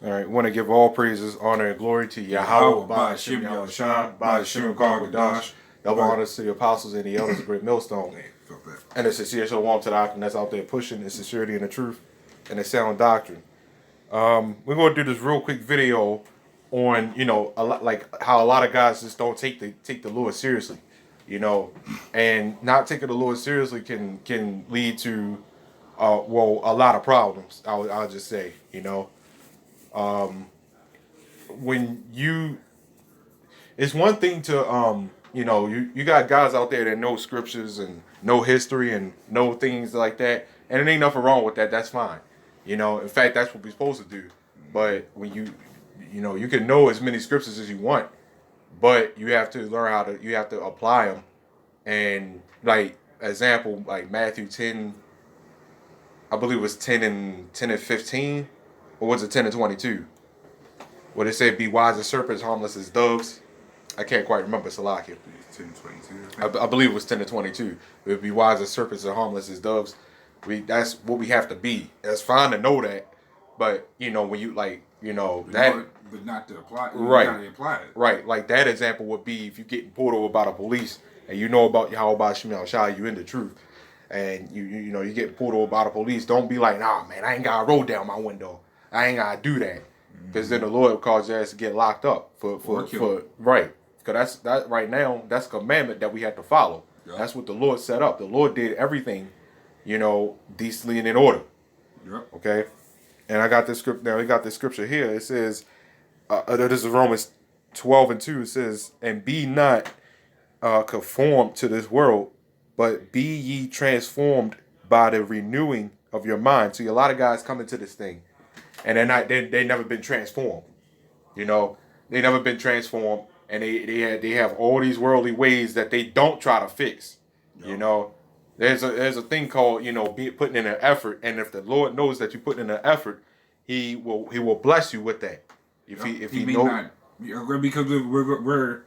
All right, want to give all praises, honor, and glory to Yahweh, by Shem Yahushua, by Shem Gargadash, double honors to the apostles and the elders of Great Millstone. And a sincere shalom to the doctrine that's out there pushing the sincerity and the truth and the sound doctrine. We're going to do this real quick video on, a lot, like how a lot of guys just don't take the Lord seriously, and not taking the Lord seriously can lead to, a lot of problems. I'll just say, when it's one thing to you got guys out there that know scriptures and know history and know things like that, and it ain't nothing wrong with that. That's fine. In fact, that's what we're supposed to do. But when you can know as many scriptures as you want, but you have to learn you have to apply them. And like example, like Matthew 10, I believe it was 10 and 15, or was it 10 and 22? What it said, be wise as serpents, harmless as doves. I can't quite remember, Salakia. 10 and 22. I believe it was 10 and 22. It would be wise as serpents and harmless as doves. That's what we have to be. It's fine to know that, but when you but not to apply it. Right. You gotta apply it. Right. Like that example would be if you getting pulled over by the police and you know about Yahweh Shem Yahushua, you in the truth. And you get pulled over by the police, don't be like, nah man, I ain't gotta roll down my window. I ain't gotta do that. Because then the Lord will cause your ass to get locked up for right. Because that right now, that's a commandment that we have to follow. Yep. That's what the Lord set up. The Lord did everything, decently and in order. Yep. Okay? And I got this script now. We got this scripture here. It says, this is Romans 12 and 2. It says, and be not conformed to this world, but be ye transformed by the renewing of your mind. See, a lot of guys come into this thing, and they never been transformed. They never been transformed, and they have all these worldly ways that they don't try to fix. Yep. There's a thing called putting in an effort, and if the Lord knows that you put in an effort, He will bless you with that. If he may knows, not, because we're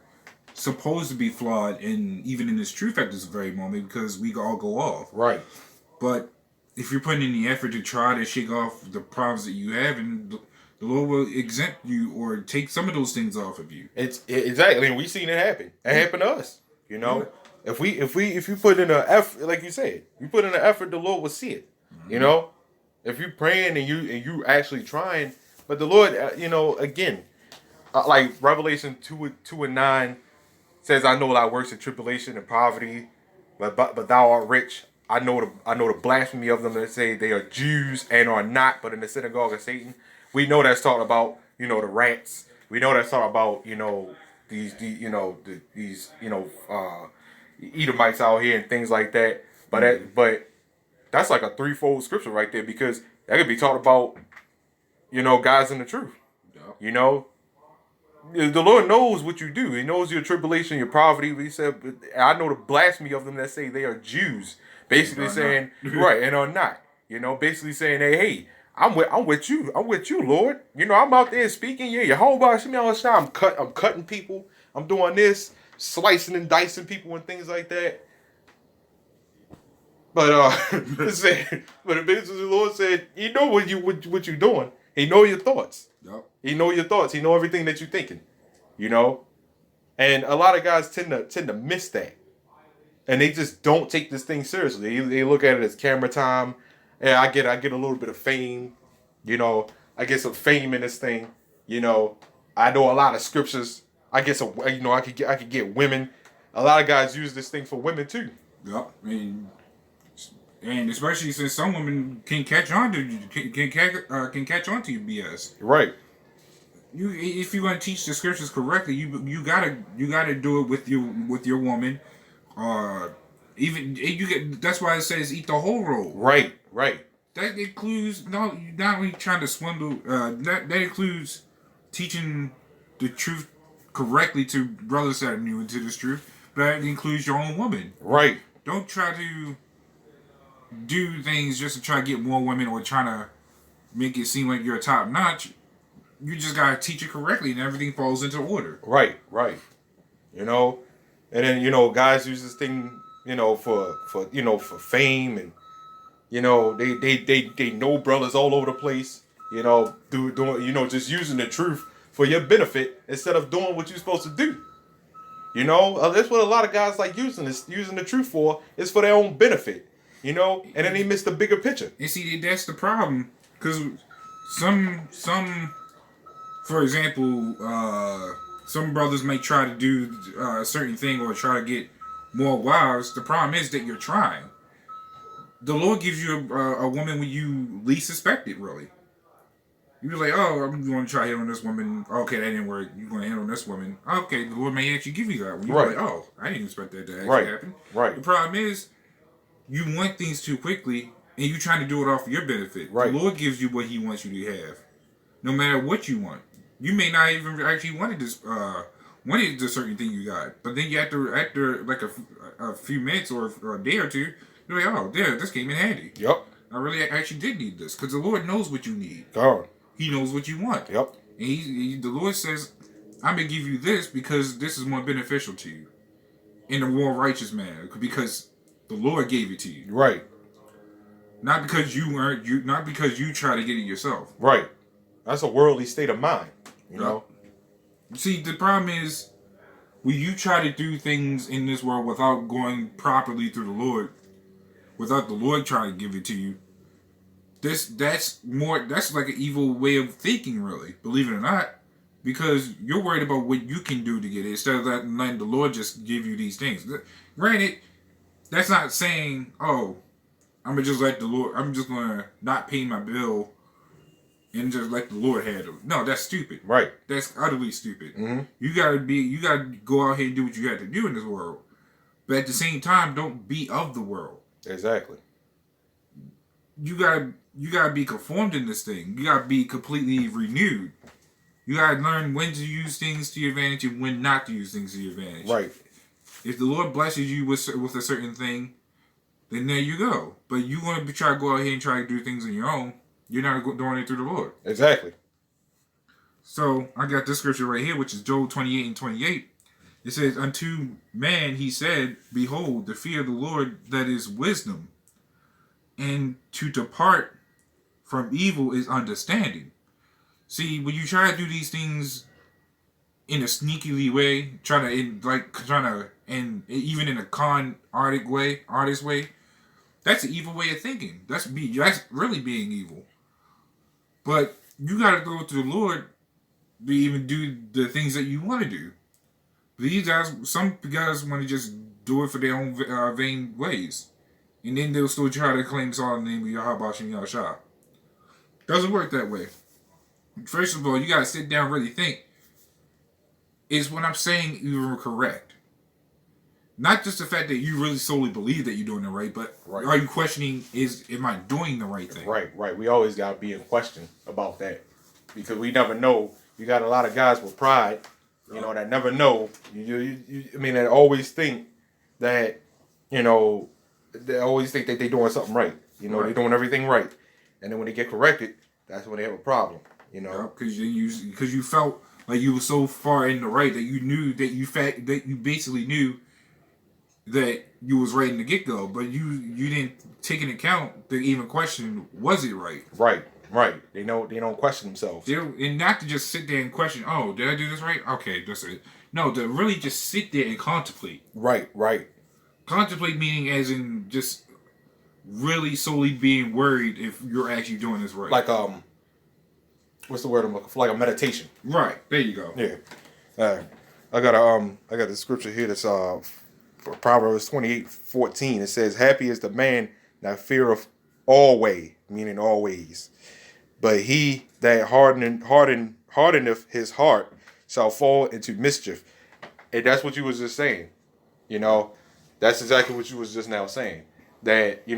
supposed to be flawed, and even in this truth at this very moment, because we all go off. Right. But if you're putting in the effort to try to shake off the problems that you have, and the Lord will exempt you or take some of those things off of you. Exactly, and we've seen it happen. It happened to us. Yeah. If you put in an effort, like you said, you put in an effort, the Lord will see it. Mm-hmm. If you're praying and you actually trying, but the Lord, again, like Revelation 2:9 says, I know thy works in tribulation and poverty, but thou art rich. I know the blasphemy of them that say they are Jews and are not, but in the synagogue of Satan. We know that's talking about the rats. We know that's talking about these Edomites out here and things like that. But that's like a threefold scripture right there, because that could be taught about guys in the truth. Yeah. The Lord knows what you do. He knows your tribulation, your poverty. He said, I know the blasphemy of them that say they are Jews. Basically saying, right, and are not. Basically saying, hey, I'm with you. I'm with you, Lord. I'm out there speaking. Yeah, your whole body, I'm cutting people. I'm doing this, slicing and dicing people and things like that. But basically the Lord said, He know what you're doing. He know your thoughts. Yep. He know your thoughts. He know everything that you're thinking. And a lot of guys tend to miss that. And they just don't take this thing seriously. They look at it as camera time. Yeah, I get a little bit of fame. I get some fame in this thing. I know a lot of scriptures. I get some. I could get women. A lot of guys use this thing for women too. Yeah, and especially since some women can catch on to can catch on to your BS. Right. If you're going to teach the scriptures correctly, you gotta do it with your woman. Even that's why it says eat the whole roll. Right. That includes not only trying to swindle. That includes teaching the truth correctly to brothers that are new into this truth. But it includes your own woman. Right. Don't try to do things just to try to get more women or trying to make it seem like you're top notch. You just gotta teach it correctly, and everything falls into order. Right. And then guys use this thing, for fame, and they know brothers all over the place. doing just using the truth for your benefit instead of doing what you're supposed to do. That's what a lot of guys like using the truth for. Is for their own benefit. And then they miss the bigger picture. And see, that's the problem, because some, for example, some brothers may try to do a certain thing or try to get more wives. The problem is that you're trying. The Lord gives you a woman when you least suspect it, really. You're like, oh, I'm going to try to hit on this woman. Okay, that didn't work. You're going to hit on this woman. Okay, the Lord may actually give you that one. You're Right. like, oh, I didn't expect that to actually happen. Right. The problem is, you want things too quickly, and you're trying to do it off for your benefit. Right. The Lord gives you what He wants you to have, no matter what you want. You may not even actually wanted the certain thing you got, but then you after like a few minutes or a day or two, you're like, oh, yeah, this came in handy. Yep. I really actually did need this, because the Lord knows what you need. God. He knows what you want. Yep. And the Lord says, I'm going to give you this because this is more beneficial to you in a more righteous manner, because the Lord gave it to you. Right. Not because not because you try to get it yourself. Right. That's a worldly state of mind, you know? See, the problem is, when you try to do things in this world without going properly through the Lord, without the Lord trying to give it to you, that's like an evil way of thinking, really, believe it or not, because you're worried about what you can do to get it instead of letting the Lord just give you these things. Granted, that's not saying, oh, I'm just gonna not pay my bill and just let the Lord handle it. No, that's stupid. Right. That's utterly stupid. Mm-hmm. You gotta go out here and do what you got to do in this world, but at the same time, don't be of the world. Exactly. You gotta be conformed in this thing. You gotta be completely renewed. You gotta learn when to use things to your advantage and when not to use things to your advantage. Right. If the Lord blesses you with a certain thing, then there you go. But you want to try to go out here and try to do things on your own, you're not doing it through the Lord. Exactly. So I got this scripture right here, which is Job 28:28. It says, unto man he said, behold, the fear of the Lord that is wisdom, and to depart from evil is understanding. See, when you try to do these things in a sneakily way, and even in a artist way, that's an evil way of thinking. That's really being evil. But you got to go to the Lord to even do the things that you want to do. Some guys want to just do it for their own vain ways, and then they'll still try to claim it's all in the name of Yahweh Shem Yahshua. Doesn't work that way. First of all, you got to sit down and really think, is what I'm saying even correct? Not just the fact that you really solely believe that you're doing it right, but are you questioning, am I doing the right thing? Right. We always got to be in question about that, because we never know. You got a lot of guys with pride, that never know. That always think that, they always think that they're doing something right. They're doing everything right. And then when they get corrected, that's when they have a problem, Because you felt like you were so far in the right that you knew that you basically knew that you was right in the get-go, but you didn't take into account to even question, was it right? Right. They don't question themselves. And not to just sit there and question, oh, did I do this right? Okay, that's it. No, to really just sit there and contemplate. Right. Contemplate meaning as in just really solely being worried if you're actually doing this right. Like, what's the word I'm looking for? Like a meditation. Right. There you go. Yeah. I got the scripture here that's for Proverbs 28:14. It says, happy is the man that feareth always, meaning always. But he that hardeneth his heart shall fall into mischief. And that's what you was just saying. That's exactly what you was just now saying. That, you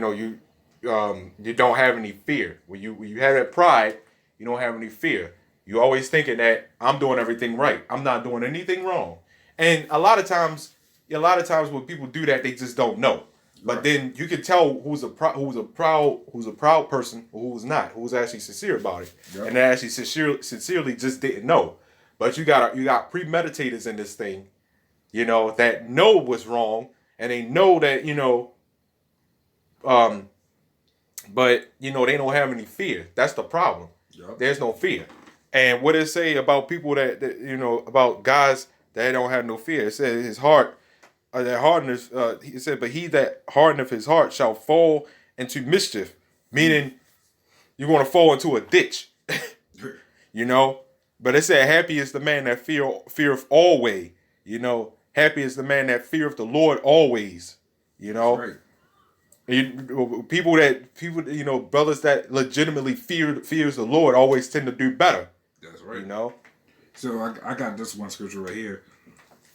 don't have any fear. When you have that pride, you don't have any fear. You always thinking that I'm doing everything right. I'm not doing anything wrong. And a lot of times when people do that, they just don't know. But then you can tell who's a proud person or who's not, who's actually sincere about it, and they actually sincerely just didn't know. But you got premeditators in this thing, that know what's wrong, and they know that but they don't have any fear. That's the problem. Yep. there's no fear. And what it say about people that you know, about guys that don't have no fear? It said his heart, that hardness. He said, but he that hardeneth his heart shall fall into mischief, meaning you're going to fall into a ditch. You know. But it said, happy is the man that feareth always. You know, happy is the man that feareth the Lord always. You know. Right. People, you know, brothers that legitimately fears the Lord always tend to do better. That's right. You know. So I got this one scripture right here.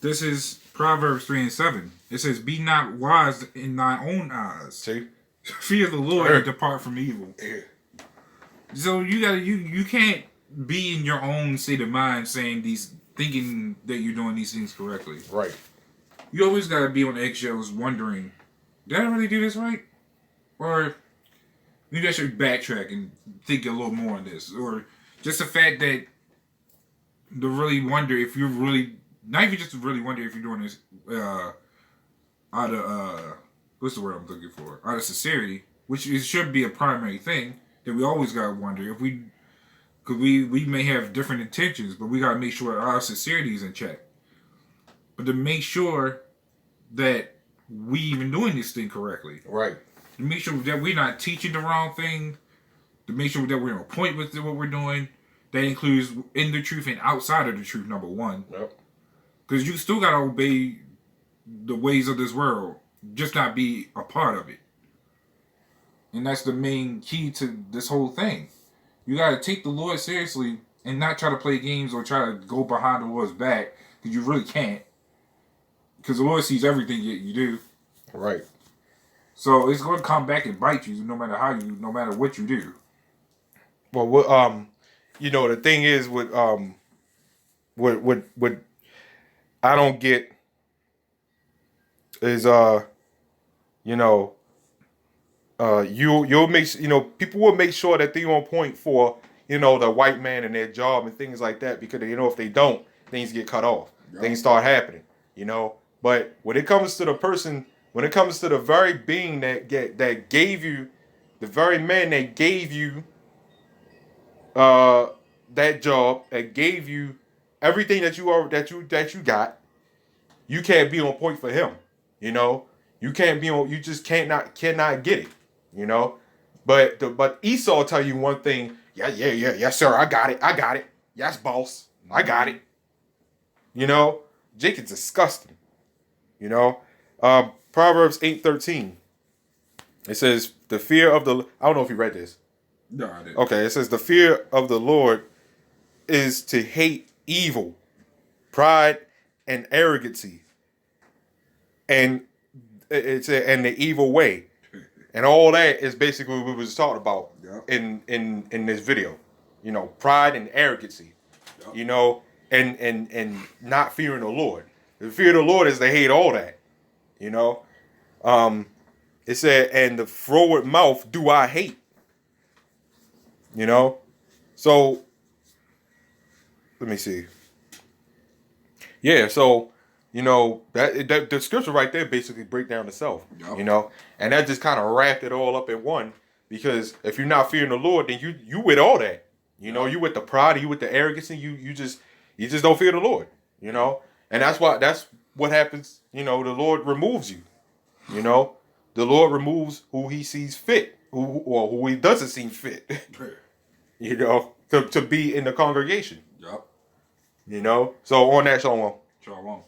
This is Proverbs 3:7. It says, "Be not wise in thine own eyes. See. Fear the Lord and depart from evil." Yeah. So you can't be in your own state of mind thinking that you're doing these things correctly. Right. You always gotta be on eggshells, wondering, did I really do this right? Or maybe I should backtrack and think a little more on this. Or just the fact that to really wonder if you're really, not even just to really wonder if you're doing this out of, what's the word I'm looking for? Out of sincerity, which it should be a primary thing that we always gotta wonder if we, because we may have different intentions, but we gotta make sure our sincerity is in check. But to make sure that we even doing this thing correctly. Right. To make sure that we're not teaching the wrong thing. To make sure that we're on point with what we're doing. That includes in the truth and outside of the truth, number one. Yep. Because you still got to obey the ways of this world. Just not be a part of it. And that's the main key to this whole thing. You got to take the Lord seriously and not try to play games or try to go behind the Lord's back. Because you really can't. Because the Lord sees everything you do. Right. So it's going to come back and bite you no matter what you do. Well, what you know, the thing is what I don't get is you know, you'll make, you know, people will make sure that they're on point for, you know, the white man and their job and things like that, because, you know, if they don't, things get cut off. Yep. Things start happening, you know. But when it comes to the person, when it comes to the very being that gave you, the very man that gave you that job, that gave you everything that you got, you can't be on point for him. You know, you can't be on. You just cannot get it. You know, but Esau tell you one thing. Yes, sir. I got it. Yes, boss. I got it. You know, Jacob's disgusting. You know, Proverbs 8:13. It says the fear of the. I don't know if you read this. No, I didn't. Okay, it says the fear of the Lord is to hate evil, pride, and arrogancy, and and the evil way, and all that is basically what we was talking about. Yep. in this video. You know, pride and arrogancy. Yep. You know, and not fearing the Lord. The fear of the Lord is to hate all that. You know, it said, and the froward mouth do I hate. You know, so let me see. Yeah, so you know that the scripture right there basically break down the self. Yep. You know, and that just kind of wrapped it all up in one. Because if you're not fearing the Lord, then you with all that. You know, you with the pride, you with the arrogance, and you just don't fear the Lord. You know, and that's what happens. You know, the Lord removes you. You know, the Lord removes who He sees fit, who He doesn't see fit. You know, to be in the congregation. Yep. You know, so on that, Shalom. Shalom.